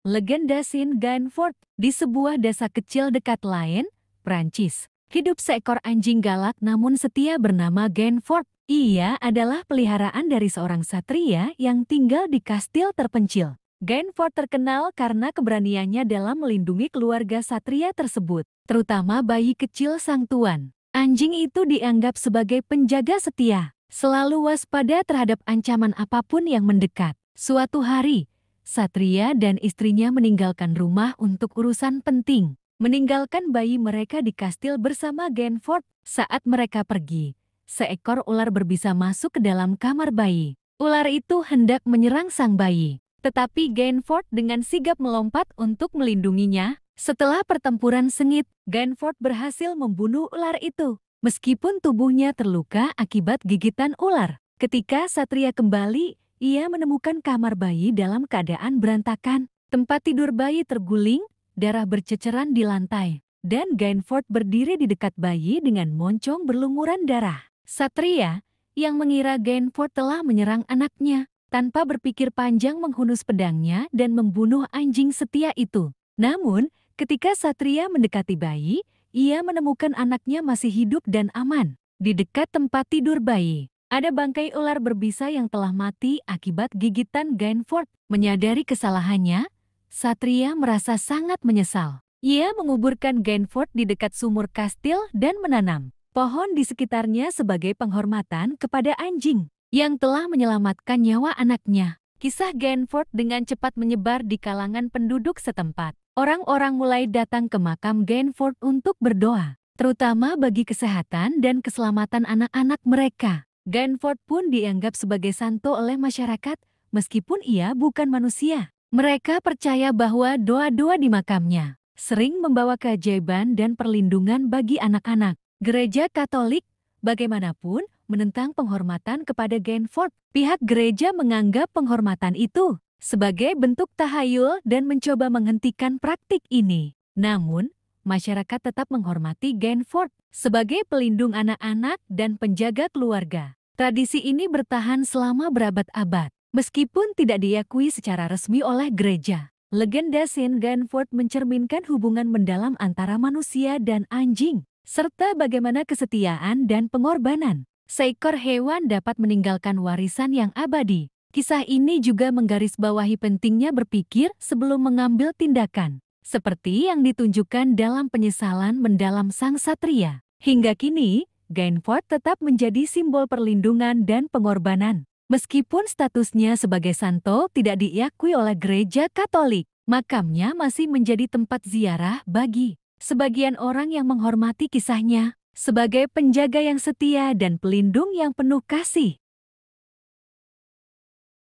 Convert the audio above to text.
Legenda Saint-Gainfort. Di sebuah desa kecil dekat Laen, Prancis, hidup seekor anjing galak namun setia bernama Gainfort. Ia adalah peliharaan dari seorang satria yang tinggal di kastil terpencil. Gainfort terkenal karena keberaniannya dalam melindungi keluarga satria tersebut, terutama bayi kecil sang tuan. Anjing itu dianggap sebagai penjaga setia, selalu waspada terhadap ancaman apapun yang mendekat. Suatu hari, Satria dan istrinya meninggalkan rumah untuk urusan penting, meninggalkan bayi mereka di kastil bersama Gainfort. Saat mereka pergi, seekor ular berbisa masuk ke dalam kamar bayi. Ular itu hendak menyerang sang bayi, tetapi Gainfort dengan sigap melompat untuk melindunginya. Setelah pertempuran sengit, Gainfort berhasil membunuh ular itu, meskipun tubuhnya terluka akibat gigitan ular. Ketika Satria kembali, ia menemukan kamar bayi dalam keadaan berantakan. Tempat tidur bayi terguling, darah berceceran di lantai, dan Gainfort berdiri di dekat bayi dengan moncong berlumuran darah. Satria, yang mengira Gainfort telah menyerang anaknya, tanpa berpikir panjang menghunus pedangnya dan membunuh anjing setia itu. Namun, ketika Satria mendekati bayi, ia menemukan anaknya masih hidup dan aman. Di dekat tempat tidur bayi, ada bangkai ular berbisa yang telah mati akibat gigitan Gainfort. Menyadari kesalahannya, Satria merasa sangat menyesal. Ia menguburkan Gainfort di dekat sumur kastil dan menanam pohon di sekitarnya sebagai penghormatan kepada anjing yang telah menyelamatkan nyawa anaknya. Kisah Gainfort dengan cepat menyebar di kalangan penduduk setempat. Orang-orang mulai datang ke makam Gainfort untuk berdoa, terutama bagi kesehatan dan keselamatan anak-anak mereka. Gainfort pun dianggap sebagai santo oleh masyarakat, meskipun ia bukan manusia. Mereka percaya bahwa doa-doa di makamnya sering membawa keajaiban dan perlindungan bagi anak-anak. Gereja Katolik, bagaimanapun, menentang penghormatan kepada Gainfort. Pihak gereja menganggap penghormatan itu sebagai bentuk tahayul dan mencoba menghentikan praktik ini. Namun, masyarakat tetap menghormati Gainfort sebagai pelindung anak-anak dan penjaga keluarga. Tradisi ini bertahan selama berabad-abad, meskipun tidak diakui secara resmi oleh gereja. Legenda Saint-Gainfort mencerminkan hubungan mendalam antara manusia dan anjing, serta bagaimana kesetiaan dan pengorbanan seekor hewan dapat meninggalkan warisan yang abadi. Kisah ini juga menggarisbawahi pentingnya berpikir sebelum mengambil tindakan, seperti yang ditunjukkan dalam penyesalan mendalam sang satria. Hingga kini, Gainfort tetap menjadi simbol perlindungan dan pengorbanan. Meskipun statusnya sebagai santo tidak diakui oleh gereja Katolik, makamnya masih menjadi tempat ziarah bagi sebagian orang yang menghormati kisahnya sebagai penjaga yang setia dan pelindung yang penuh kasih.